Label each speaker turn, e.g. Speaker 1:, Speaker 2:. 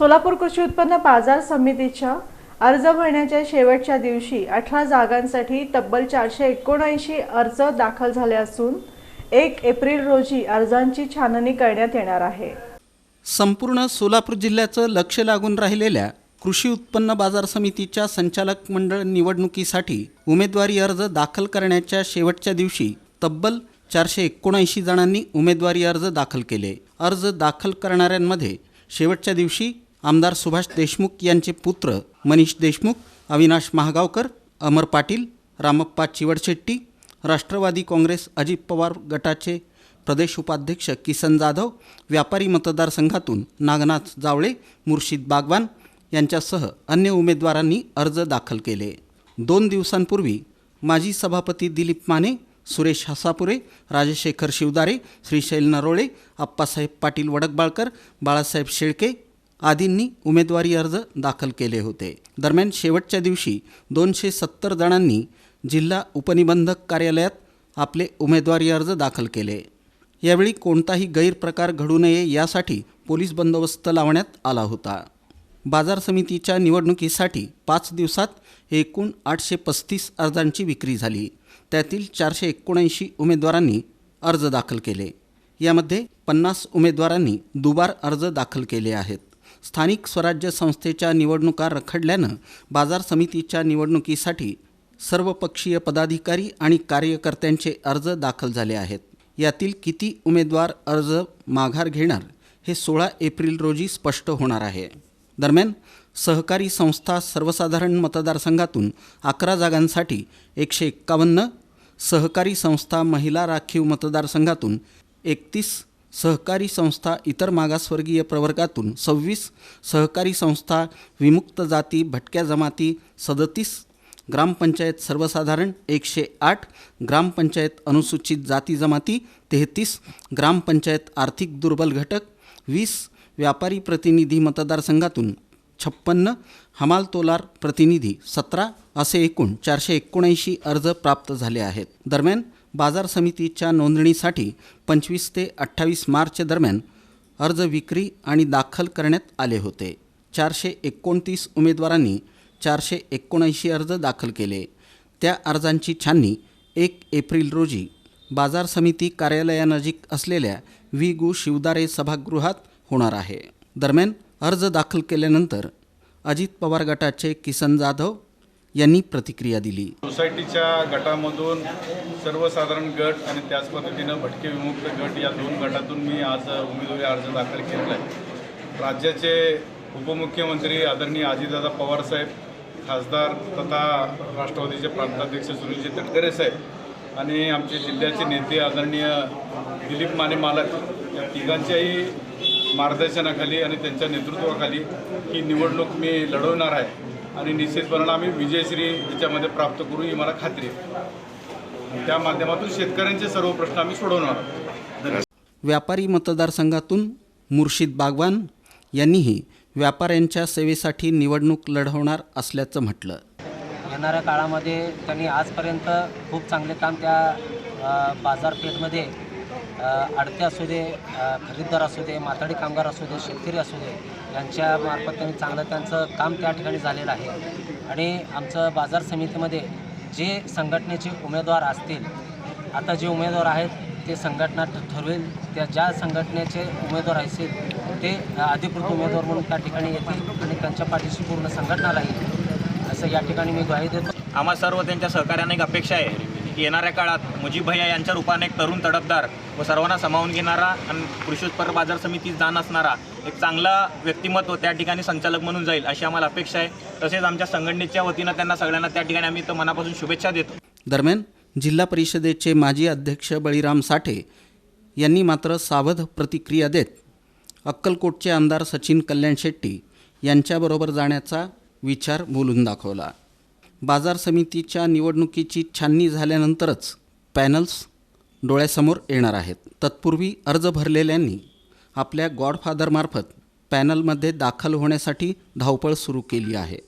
Speaker 1: सोलापूर कृषी उत्पन्न बाजार समितीच्या अर्ज भरण्याच्या शेवटच्या दिवशी 18 जागांसाठी तब्बल 479 अर्ज दाखल झाले असून 1 एप्रिल रोजी अर्जांची छाननी करण्यात येणार आहे।
Speaker 2: संपूर्ण सोलापूर जिल्ह्याचं लक्ष लागून राहिलेल्या कृषी उत्पन्न बाजार समितीच्या संचालक मंडळ निवडणुकीसाठी उमेदवारी अर्ज दाखल करण्याच्या शेवटच्या दिवशी तब्बल 479 जणांनी उमेदवारी अर्ज दाखल केले। अर्ज दाखल करणाऱ्यांमध्ये शेवटच्या दिवशी आमदार सुभाष देशमुख यांचे पुत्र मनीष देशमुख, अविनाश महागावकर, अमर पाटील, रामप्पा चिवडशेट्टी, राष्ट्रवादी काँग्रेस अजित पवार गटाचे प्रदेश उपाध्यक्ष किसन जाधव, व्यापारी मतदारसंघातून नागनाथ जावळे, मुर्शिद बागवान यांच्यासह अन्य उमेदवारांनी अर्ज दाखल केले। 2 दिवसांपूर्वी माजी सभापती दिलीप माने, सुरेश हसापुरे, राजशेखर शिवदारे, श्रीशैल नरोळे, आप्पासाहेब पाटील वडकबाळकर, बाळासाहेब शेळके आदींनी उमेदवारी अर्ज दाखल केले होते। दरम्यान शेवटच्या दिवशी 270 जणांनी जिल्हा उपनिबंधक कार्यालयात आपले उमेदवारी अर्ज दाखल केले। यावेळी कोणताही गैरप्रकार घडू नये यासाठी पोलीस बंदोबस्त लावण्यात आला होता। बाजार समितीच्या निवडणुकीसाठी 5 दिवसात एकूण 835 अर्जांची विक्री झाली। त्यातील 479 उमेदवारांनी अर्ज दाखल केले। यामध्ये 50 उमेदवारांनी दुबार अर्ज दाखल केले आहेत। स्थानिक स्वराज्य संस्थेच्या निवडणुका रखडल्यानं बाजार समितीच्या निवडणुकीसाठी सर्वपक्षीय पदाधिकारी आणि कार्यकर्त्यांचे अर्ज दाखल झाले आहेत। यातील किती उमेदवार अर्ज माघार घेणार हे 16 एप्रिल रोजी स्पष्ट होणार आहे। दरम्यान सहकारी संस्था सर्वसाधारण मतदारसंघातून 11 जागांसाठी 151, सहकारी संस्था महिला राखीव मतदारसंघातून 31, सहकारी संस्था इतर मागासवर्गीय प्रवर्गातून 26, सहकारी संस्था विमुक्त जाती भटक्या जमाती 37, ग्रामपंचायत सर्वसाधारण 108, ग्रामपंचायत अनुसूचित जाती जमाती 33, ग्रामपंचायत आर्थिक दुर्बल घटक 20, व्यापारी प्रतिनिधी मतदारसंघातून 56, हमाल तोलार प्रतिनिधी 17 असे एकूण 479 अर्ज प्राप्त झाले आहेत। दरम्यान बाजार समितीच्या नोंदणीसाठी 25 ते 28 मार्च दरम्यान अर्ज विक्री आणि दाखल करण्यात आले होते। 429 उमेदवारांनी 479 अर्ज दाखल केले। त्या अर्जांची छाननी 1 एप्रिल रोजी बाजार समिती कार्यालयानजीक असलेल्या वि. शिवदारे सभागृहात होणार आहे। दरम्यान अर्ज दाखल केल्यानंतर अजित पवार गटाचे किसन जाधव यांनी प्रतिक्रिया दिली।
Speaker 3: सोसायटीच्या गटामधून सर्वसाधारण गट आणि त्याच पद्धतीनं भटके विमुक्त गट या 2 गटातून मी आज उमेदवारी अर्ज दाखल केलेला आहे। राज्याचे उपमुख्यमंत्री आदरणीय अजितदादा पवार साहेब, खासदार तथा राष्ट्रवादीचे प्रांताध्यक्ष सुनीलजी तटकरे साहेब आणि आमचे जिल्ह्याचे नेते आदरणीय दिलीप माने मालक या तिघांच्याही मार्गदर्शनाखाली आणि त्यांच्या नेतृत्वाखाली ही निवडणूक मी लढवणार आहे आणि निश्चितपणे आम्ही विजयश्री याच्यामध्ये प्राप्त करू ही मला खात्री आहे। त्या माध्यमातून शेतकऱ्यांचे सर्व प्रश्न आम्ही सोडवणार आहोत।
Speaker 2: व्यापारी मतदारसंघातून मुर्शिद बागवान यांनीही व्यापाऱ्यांच्या सेवेसाठी निवडणूक लढवणार असल्याचं म्हटलं।
Speaker 4: येणाऱ्या काळामध्ये त्यांनी आजपर्यंत खूप चांगले काम त्या बाजारपेठमध्ये आडते असू दे, खरेदीदार असू दे, माथाडी कामगार असू दे, शेतकरी असू दे यांच्या मार्फत त्यांनी चांगलं त्यांचं काम त्या ठिकाणी झालेलं आहे। आणि आमचं बाजार समितीमध्ये जे संघटनेचे उमेदवार असतील, आता जे उमेदवार आहेत ते संघटना ठरवेल, त्या ज्या संघटनेचे उमेदवार असतील ते अधिकृत उमेदवार म्हणून त्या ठिकाणी येतील आणि त्यांच्या पाठीशी पूर्ण संघटना राहील असं या ठिकाणी मी ग्वाही देतो।
Speaker 5: आम्हा सर्व त्यांच्या सहकार्याने एक अपेक्षा आहे की येणाऱ्या काळात मुजीब भैया यांच्या रूपाने एक तरुण तडफदार व सर्वांना सामावून घेणारा आणि कृषी उत्पन्न बाजार समितीत जाण असणारा एक चांगला व्यक्तिमत्व त्या ठिकाणी संचालक म्हणून जाईल अशी आम्हाला अपेक्षा आहे। तसेच आमच्या संघटनेच्या वतीनं त्यांना सगळ्यांना त्या ठिकाणी आम्ही मनापासून शुभेच्छा देतो।
Speaker 2: दरम्यान जिल्हा परिषदेचे माजी अध्यक्ष बळीराम साठे यांनी मात्र सावध प्रतिक्रिया देत अक्कलकोटचे आमदार सचिन कल्याण शेट्टी यांच्याबरोबर जाण्याचा विचार बोलून दाखवला। बाजार समितीच्या निवडणुकीची छाननी झाल्यानंतरच पॅनल्स डोळ्यासमोर येणार आहेत। तत्पूर्वी अर्ज भरलेल्यांनी आपल्या गॉडफादरमार्फत पॅनलमध्ये दाखल होण्यासाठी धावपळ सुरू केली आहे।